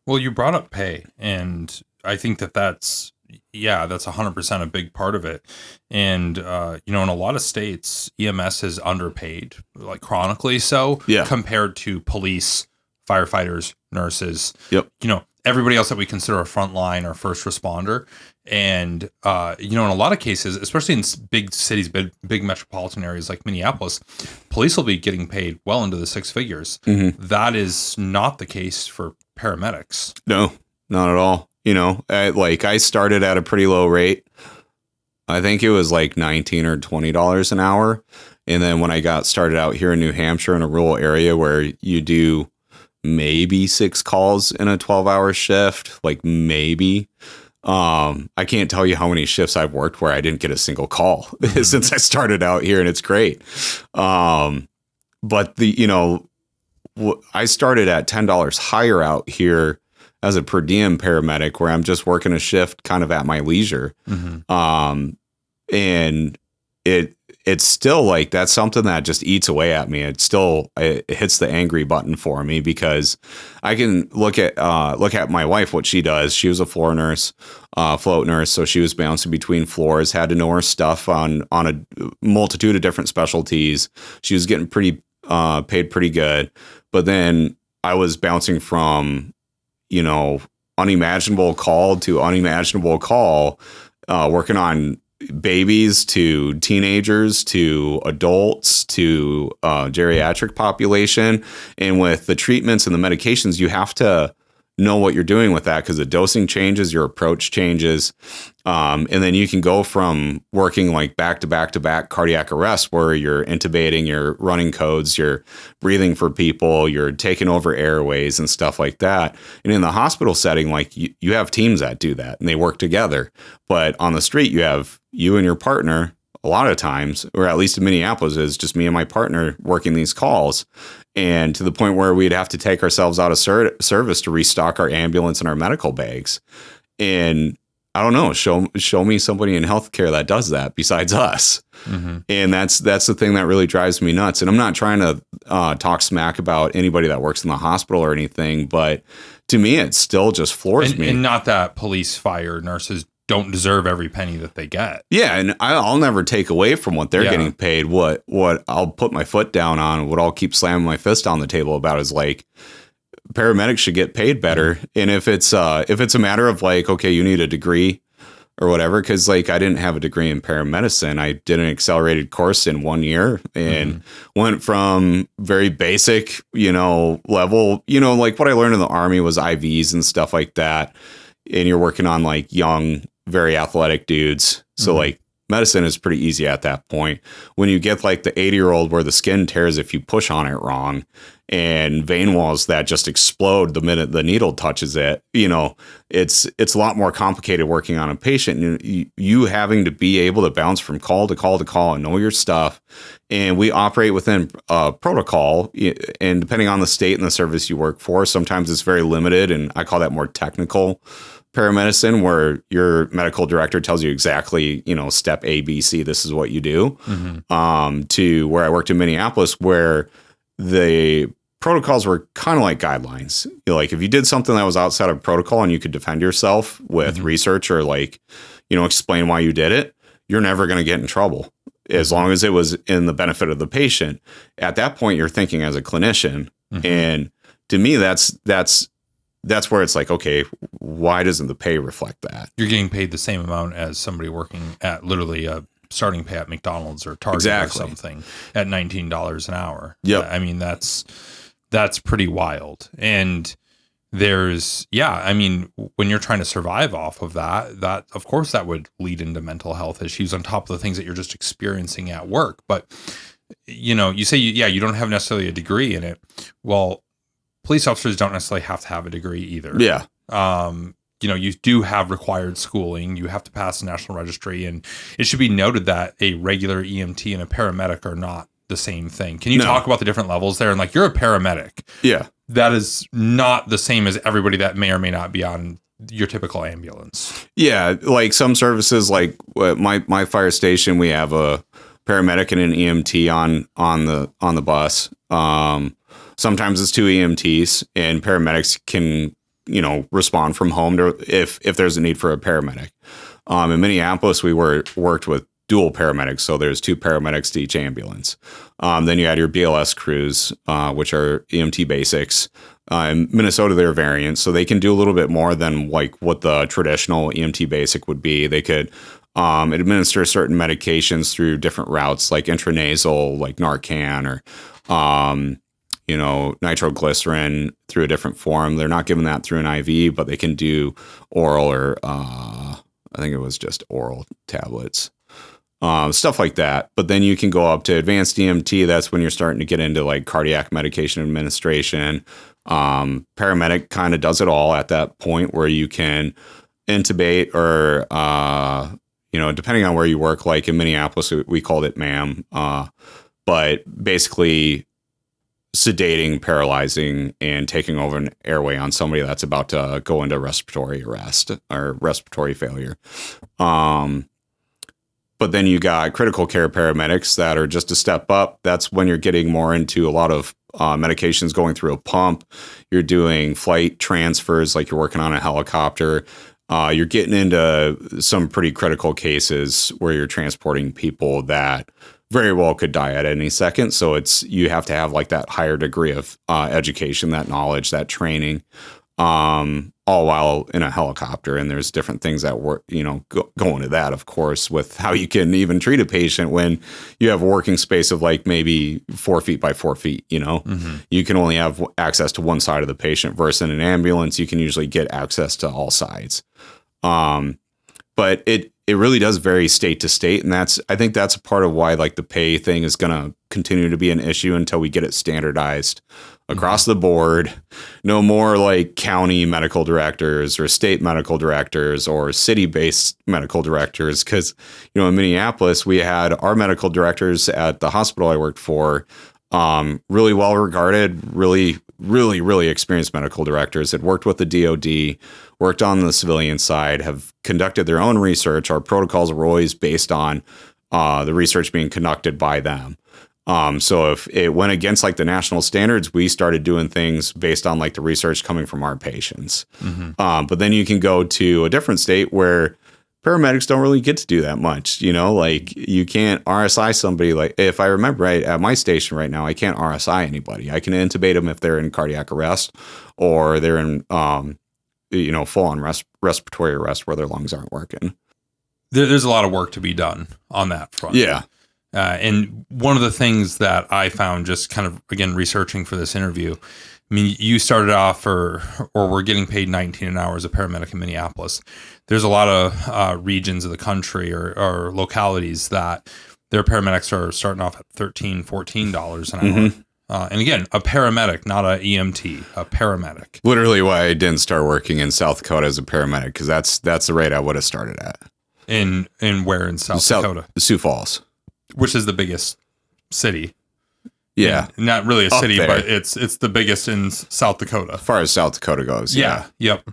Well, you brought up pay, and I think that's 100% a big part of it. And, in a lot of states, EMS is underpaid, like chronically so, Yeah. compared to police, firefighters, nurses, Yep. Everybody else that we consider a frontline or first responder. And, in a lot of cases, especially in big cities, big metropolitan areas like Minneapolis, police will be getting paid well into the six figures. Mm-hmm. That is not the case for paramedics. No, not at all. I started at a pretty low rate. I think it was like $19 or $20 an hour. And then when I got started out here in New Hampshire in a rural area where you do maybe 6 calls in a 12-hour shift, like maybe. I can't tell you how many shifts I've worked where I didn't get a single call since I started out here, and it's great. But I started at $10 higher out here as a per diem paramedic, where I'm just working a shift kind of at my leisure. Mm-hmm. And it's still like, that's something that just eats away at me. It hits the angry button for me, because I can look at my wife, what she does. She was a floor nurse, float nurse. So she was bouncing between floors, had to know her stuff on a multitude of different specialties. She was getting paid pretty good. But then I was bouncing from, unimaginable call to unimaginable call, working on babies to teenagers to adults to geriatric population. And with the treatments and the medications, you have to know what you're doing with that, because the dosing changes, your approach changes. And then you can go from working like back to back to back cardiac arrest, where you're intubating, you're running codes, you're breathing for people, you're taking over airways and stuff like that. And in the hospital setting, like you have teams that do that and they work together. But on the street, you have you and your partner a lot of times, or at least in Minneapolis, is just me and my partner working these calls. And to the point where we'd have to take ourselves out of service to restock our ambulance and our medical bags. And I don't know, show me somebody in healthcare that does that besides us. Mm-hmm. And that's the thing that really drives me nuts. And I'm not trying to talk smack about anybody that works in the hospital or anything, but to me, it still just floors me. And not that police, fire, nurses don't deserve every penny that they get. Yeah, and I'll never take away from what they're getting paid. What I'll put my foot down on, what I'll keep slamming my fist on the table about, is like, paramedics should get paid better. And if it's a matter of like, okay, you need a degree or whatever, because like I didn't have a degree in paramedicine. I did an accelerated course in 1 year and went from very basic, level, like what I learned in the Army was IVs and stuff like that. And you're working on like young, very athletic dudes. So like medicine is pretty easy at that point. When you get like the 80-year-old where the skin tears if you push on it wrong, and vein walls that just explode the minute the needle touches it, it's a lot more complicated working on a patient. And you having to be able to bounce from call to call to call and know your stuff. And we operate within protocol, and depending on the state and the service you work for, sometimes it's very limited. And I call that more technical paramedicine, where your medical director tells you exactly, step A, B, C, this is what you do. To where I worked in Minneapolis, where the protocols were kind of like guidelines. Like if you did something that was outside of protocol and you could defend yourself with research or like, explain why you did it, you're never going to get in trouble as long as it was in the benefit of the patient. At that point, you're thinking as a clinician. And to me, that's where it's like, okay, why doesn't the pay reflect that? You're getting paid the same amount as somebody working at literally a starting pay at McDonald's or Target or something at $19 an hour. Yep. I mean, that's pretty wild. And there's, when you're trying to survive off of that of course that would lead into mental health issues on top of the things that you're just experiencing at work. But, you say, you don't have necessarily a degree in it. Well, police officers don't necessarily have to have a degree either. Yeah. You do have required schooling. You have to pass the national registry. And it should be noted that a regular EMT and a paramedic are not the same thing. Can you talk about the different levels there? And like, you're a paramedic. Yeah. That is not the same as everybody that may or may not be on your typical ambulance. Yeah. Like some services, like my fire station, we have a paramedic and an EMT on the bus. Sometimes it's 2 EMTs, and paramedics can respond from home to if there's a need for a paramedic. In Minneapolis, we worked with dual paramedics. So there's 2 paramedics to each ambulance. Then you had your BLS crews, which are EMT basics. In Minnesota, they're variants, so they can do a little bit more than like what the traditional EMT basic would be. They could administer certain medications through different routes, like intranasal, like Narcan, or nitroglycerin through a different form. They're not giving that through an IV, but they can do oral or I think it was just oral tablets. Stuff like that. But then you can go up to advanced EMT. That's when you're starting to get into like cardiac medication administration. Paramedic kind of does it all at that point, where you can intubate or, depending on where you work, like in Minneapolis, we called it MAM. But basically sedating, paralyzing, and taking over an airway on somebody that's about to go into respiratory arrest or respiratory failure. But then you got critical care paramedics that are just a step up. That's when you're getting more into a lot of medications going through a pump. You're doing flight transfers, like you're working on a helicopter. You're getting into some pretty critical cases where you're transporting people that very well could die at any second. So you have to have like that higher degree of education, that knowledge, that training, all while in a helicopter. And there's different things that work, go into that, of course, with how you can even treat a patient when you have a working space of like maybe 4 feet by 4 feet. Mm-hmm. You can only have access to one side of the patient, versus in an ambulance, you can usually get access to all sides. But it really does vary state to state. And I think that's a part of why like the pay thing is going to continue to be an issue until we get it standardized across the board. No more like county medical directors or state medical directors or city-based medical directors. Because, in Minneapolis, we had our medical directors at the hospital I worked for, really well regarded, really, really, really experienced medical directors, had worked with the DOD, worked on the civilian side, have conducted their own research. Our protocols were always based on the research being conducted by them. So if it went against like the national standards, we started doing things based on like the research coming from our patients. Mm-hmm. But then you can go to a different state where paramedics don't really get to do that much, like you can't RSI somebody. Like if I remember right, at my station right now, I can't RSI anybody. I can intubate them if they're in cardiac arrest or they're in, full on respiratory arrest where their lungs aren't working. There's a lot of work to be done on that front. Yeah. And one of the things that I found just kind of, again, researching for this interview, I mean, you started off or were getting paid $19 an hour as a paramedic in Minneapolis. There's a lot of regions of the country or localities that their paramedics are starting off at $13, $14 an hour. Mm-hmm. And again, a paramedic, not a EMT, a paramedic. Literally why I didn't start working in South Dakota as a paramedic, because that's the rate I would have started at. In where in South Dakota? Sioux Falls. Which is the biggest city. Yeah. Not really a Up city, there. but it's the biggest in South Dakota. As far as South Dakota goes. Yeah. Yep.